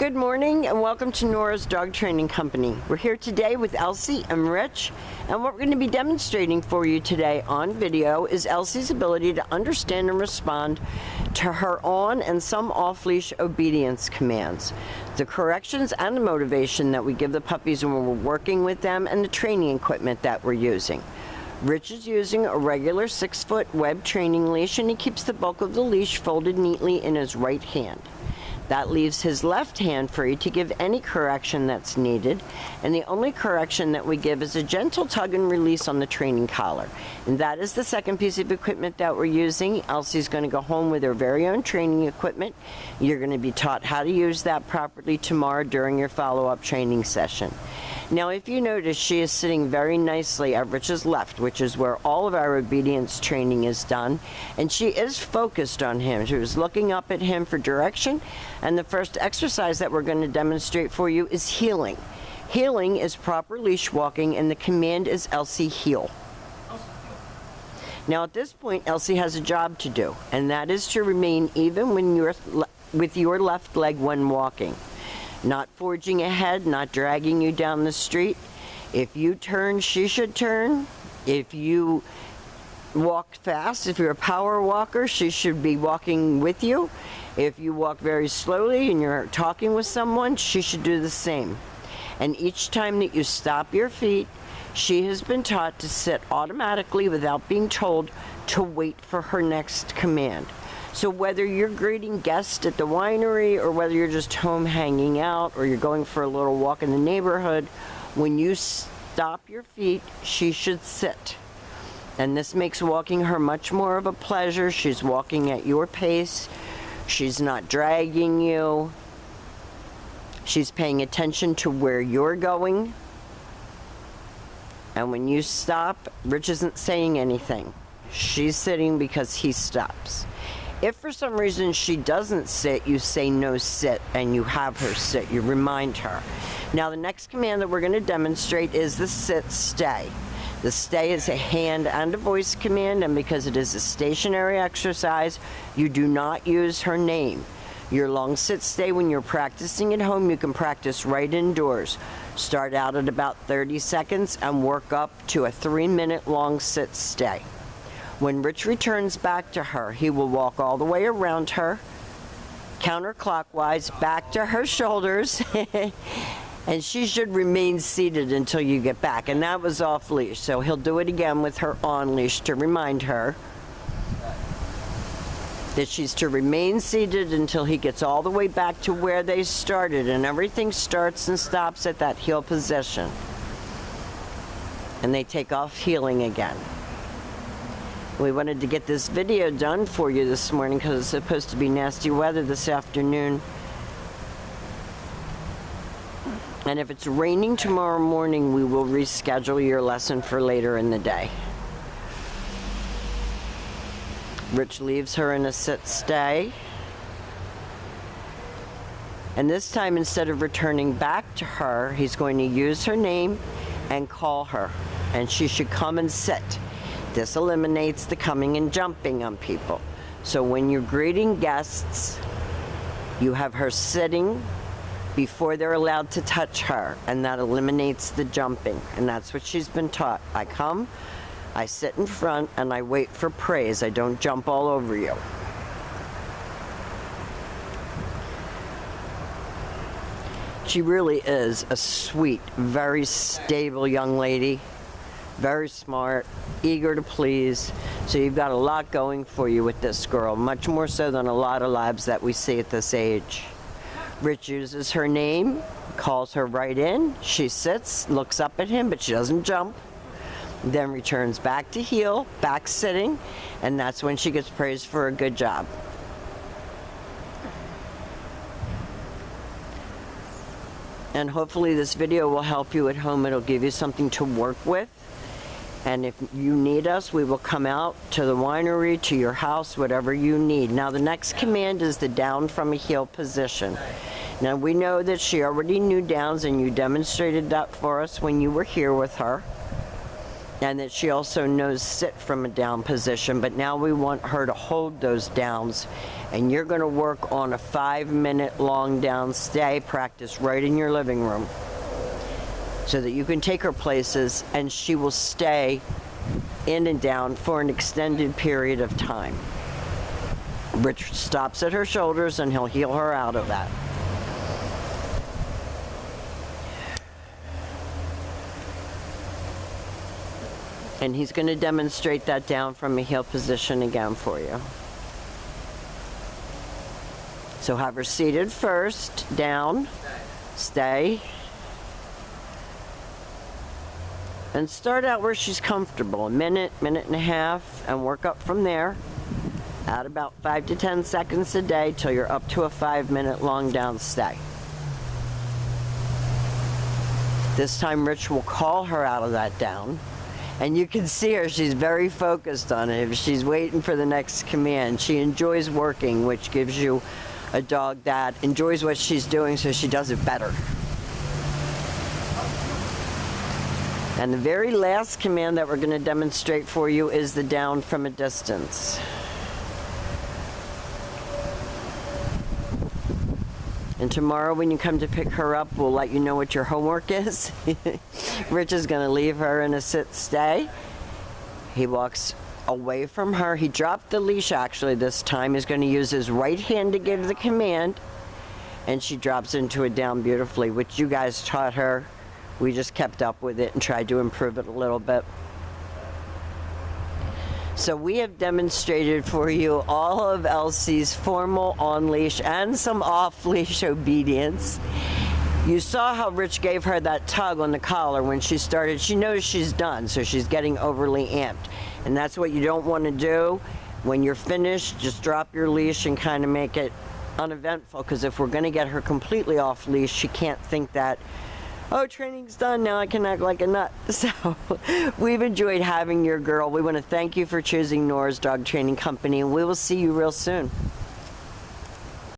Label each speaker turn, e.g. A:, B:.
A: Good morning and welcome to Nora's Dog Training Company. We're here today with Elsie and Rich, and what we're going to be demonstrating for you today on video is Elsie's ability to understand and respond to her on and some off-leash obedience commands, the corrections and the motivation that we give the puppies when we're working with them, and the training equipment that we're using. Rich is using a regular 6-foot web training leash, and he keeps the bulk of the leash folded neatly in his right hand. That leaves his left hand free to give any correction that's needed, and the only correction that we give is a gentle tug and release on the training collar. And that is the second piece of equipment that we're using. Elsie's going to go home with her very own training equipment. You're going to be taught how to use that properly tomorrow during your follow-up training session. Now, if you notice, she is sitting very nicely at Rich's left, which is where all of our obedience training is done, and she is focused on him. She was looking up at him for direction, and the first exercise that we're going to demonstrate for you is heeling. Heeling is proper leash walking, and the command is Elsie, heel. Now, at this point, Elsie has a job to do, and that is to remain even when you're with your left leg when walking. Not forging ahead, not dragging you down the street. If you turn, she should turn. If you walk fast, if you're a power walker, she should be walking with you. If you walk very slowly and you're talking with someone, she should do the same. And each time that you stop your feet, she has been taught to sit automatically without being told to wait for her next command. So whether you're greeting guests at the winery, or whether you're just home hanging out, or you're going for a little walk in the neighborhood, when you stop your feet, she should sit. And this makes walking her much more of a pleasure. She's walking at your pace. She's not dragging you. She's paying attention to where you're going. And when you stop, Rich isn't saying anything. She's sitting because he stops. If for some reason she doesn't sit, you say no sit, and you have her sit. You remind her. Now, the next command that we're going to demonstrate is the sit stay. The stay is a hand and a voice command, and because it is a stationary exercise, you do not use her name. Your long sit stay, when you're practicing at home, you can practice right indoors. Start out at about 30 seconds and work up to a 3-minute long sit stay. When Rich returns back to her, he will walk all the way around her, counterclockwise, back to her shoulders, and she should remain seated until you get back. And that was off leash, so he'll do it again with her on leash to remind her that she's to remain seated until he gets all the way back to where they started, and everything starts and stops at that heel position. And they take off heeling again. We wanted to get this video done for you this morning because it's supposed to be nasty weather this afternoon. And if it's raining tomorrow morning, we will reschedule your lesson for later in the day. Rich leaves her in a sit stay. And this time, instead of returning back to her, he's going to use her name and call her. And she should come and sit. This eliminates the coming and jumping on people. So when you're greeting guests, you have her sitting before they're allowed to touch her, and that eliminates the jumping. And that's what she's been taught. I come, I sit in front, and I wait for praise. I don't jump all over you. She really is a sweet, very stable young lady. Very smart, eager to please. So you've got a lot going for you with this girl, much more so than a lot of labs that we see at this age. Rich uses her name, calls her right in. She sits, looks up at him, but she doesn't jump. Then returns back to heel, back sitting, and that's when she gets praised for a good job. And hopefully this video will help you at home. It'll give you something to work with. And if you need us, we will come out to the winery, to your house, whatever you need. Now, the next command is the down from a heel position. Now, we know that she already knew downs, and you demonstrated that for us when you were here with her. And that she also knows sit from a down position, but now we want her to hold those downs and you're going to work on a 5-minute long down stay practice right in your living room so that you can take her places and she will stay in and down for an extended period of time. Rich stops at her shoulders and he'll heel her out of that. And he's going to demonstrate that down from a heel position again for you. So have her seated first, down, stay. And start out where she's comfortable, a minute, minute and a half, and work up from there. Add about 5 to 10 seconds a day till you're up to a 5-minute long down stay. This time Rich will call her out of that down. And you can see her, she's very focused on it. She's waiting for the next command. She enjoys working, which gives you a dog that enjoys what she's doing so she does it better. And the very last command that we're going to demonstrate for you is the down from a distance. And tomorrow when you come to pick her up, we'll let you know what your homework is. Rich is going to leave her in a sit-stay. He walks away from her. He dropped the leash actually this time. He's going to use his right hand to give the command. And she drops into it down beautifully, which you guys taught her. We just kept up with it and tried to improve it a little bit. So we have demonstrated for you all of Elsie's formal on-leash and some off-leash obedience. You saw how Rich gave her that tug on the collar when she started. She knows she's done, so she's getting overly amped. And that's what you don't want to do. When you're finished, just drop your leash and kind of make it uneventful, because if we're going to get her completely off-leash, she can't think that, oh, training's done, now I can act like a nut. So we've enjoyed having your girl. We want to thank you for choosing Nora's Dog Training Company, and we will see you real soon.